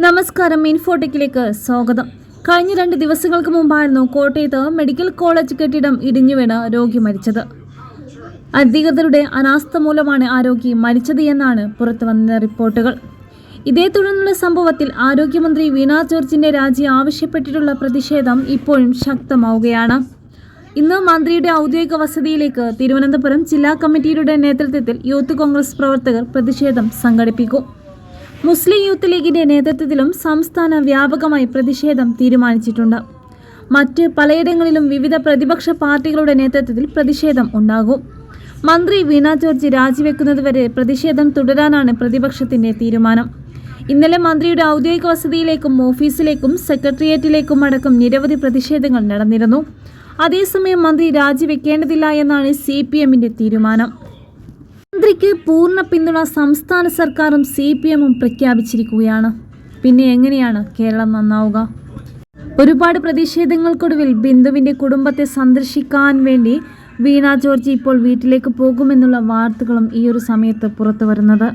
നമസ്കാരം, ഇൻഫോടെക്കിലേക്ക് സ്വാഗതം. കഴിഞ്ഞ 2 ദിവസങ്ങൾക്ക് മുമ്പായിരുന്നു കോട്ടയത്ത് മെഡിക്കൽ കോളേജ് കെട്ടിടം ഇടിഞ്ഞുവീണ് രോഗി മരിച്ചത്. അധികൃതരുടെ അനാസ്ഥ മൂലമാണ് ആ രോഗി മരിച്ചത് എന്നാണ് പുറത്തുവന്ന റിപ്പോർട്ടുകൾ. ഇതേ തുടർന്നുള്ള സംഭവത്തിൽ ആരോഗ്യമന്ത്രി വീണ ജോർജിന്റെ രാജി ആവശ്യപ്പെട്ടിട്ടുള്ള പ്രതിഷേധം ഇപ്പോഴും ശക്തമാവുകയാണ്. ഇന്ന് മന്ത്രിയുടെ ഔദ്യോഗിക വസതിയിലേക്ക് തിരുവനന്തപുരം ജില്ലാ കമ്മിറ്റിയുടെ നേതൃത്വത്തിൽ യൂത്ത് കോൺഗ്രസ് പ്രവർത്തകർ പ്രതിഷേധം സംഘടിപ്പിക്കും. മുസ്ലിം യൂത്ത് ലീഗിന്റെ നേതൃത്വത്തിലും സംസ്ഥാന വ്യാപകമായി പ്രതിഷേധം തീരുമാനിച്ചിട്ടുണ്ട്. മറ്റ് പലയിടങ്ങളിലും വിവിധ പ്രതിപക്ഷ പാർട്ടികളുടെ നേതൃത്വത്തിൽ പ്രതിഷേധം ഉണ്ടാകും. മന്ത്രി വീണ ജോർജ് രാജിവെക്കുന്നതുവരെ പ്രതിഷേധം തുടരാനാണ് പ്രതിപക്ഷത്തിന്റെ തീരുമാനം. ഇന്നലെ മന്ത്രിയുടെ ഔദ്യോഗിക വസതിയിലേക്കും ഓഫീസിലേക്കും സെക്രട്ടേറിയറ്റിലേക്കും അടക്കം നിരവധി പ്രതിഷേധങ്ങൾ നടന്നിരുന്നു. അതേസമയം മന്ത്രി രാജിവെക്കേണ്ടതില്ല എന്നാണ് CPMന്റെ തീരുമാനം. മന്ത്രിക്ക് പൂർണ്ണ പിന്തുണ സംസ്ഥാന സർക്കാരും CPMും പ്രഖ്യാപിച്ചിരിക്കുകയാണ്. പിന്നെ എങ്ങനെയാണ് കേരളം നന്നാവുക? ഒരുപാട് പ്രതിഷേധങ്ങൾക്കൊടുവിൽ ബിന്ദുവിന്റെ കുടുംബത്തെ സന്ദർശിക്കാൻ വേണ്ടി വീണ ജോർജ് ഇപ്പോൾ വീട്ടിലേക്ക് പോകുമെന്നുള്ള വാർത്തകളും ഈ ഒരു സമയത്ത് പുറത്തു വരുന്നത്.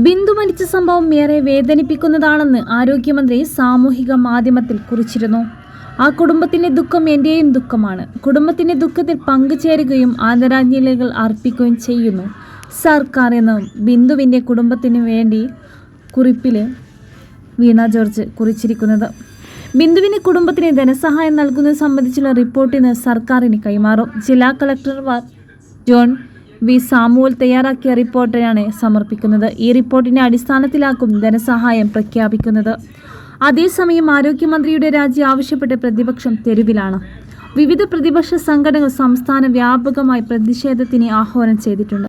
ബിന്ദു മരിച്ച സംഭവം ഏറെ വേദനിപ്പിക്കുന്നതാണെന്ന് ആരോഗ്യമന്ത്രി സാമൂഹിക മാധ്യമത്തിൽ കുറിച്ചിരുന്നു. ആ കുടുംബത്തിന്റെ ദുഃഖം എന്റെയും ദുഃഖമാണ്. കുടുംബത്തിന്റെ ദുഃഖത്തിൽ പങ്കുചേരുകയും ആദരാഞ്ജലികൾ അർപ്പിക്കുകയും ചെയ്യുന്നു സർക്കാർ എന്ന് ബിന്ദുവിന്റെ കുടുംബത്തിന് വേണ്ടി കുറിപ്പിൽ വീണ ജോർജ് കുറിച്ചിരിക്കുന്നത്. ബിന്ദുവിന്റെ കുടുംബത്തിന് ധനസഹായം നൽകുന്നത് സംബന്ധിച്ചുള്ള റിപ്പോർട്ട് ഇന്ന് സർക്കാരിന് കൈമാറും. ജില്ലാ കളക്ടർ ജോൺ വി സാമുവൽ തയ്യാറാക്കിയ റിപ്പോർട്ടാണ് സമർപ്പിക്കുന്നത്. ഈ റിപ്പോർട്ടിന്റെ അടിസ്ഥാനത്തിലാക്കും ധനസഹായം പ്രഖ്യാപിക്കുന്നത്. അതേസമയം ആരോഗ്യമന്ത്രിയുടെ രാജി ആവശ്യപ്പെട്ട് പ്രതിപക്ഷം തെരുവിലാണ്. വിവിധ പ്രതിപക്ഷ സംഘടനകൾ സംസ്ഥാന വ്യാപകമായി പ്രതിഷേധത്തിന് ആഹ്വാനം ചെയ്തിട്ടുണ്ട്.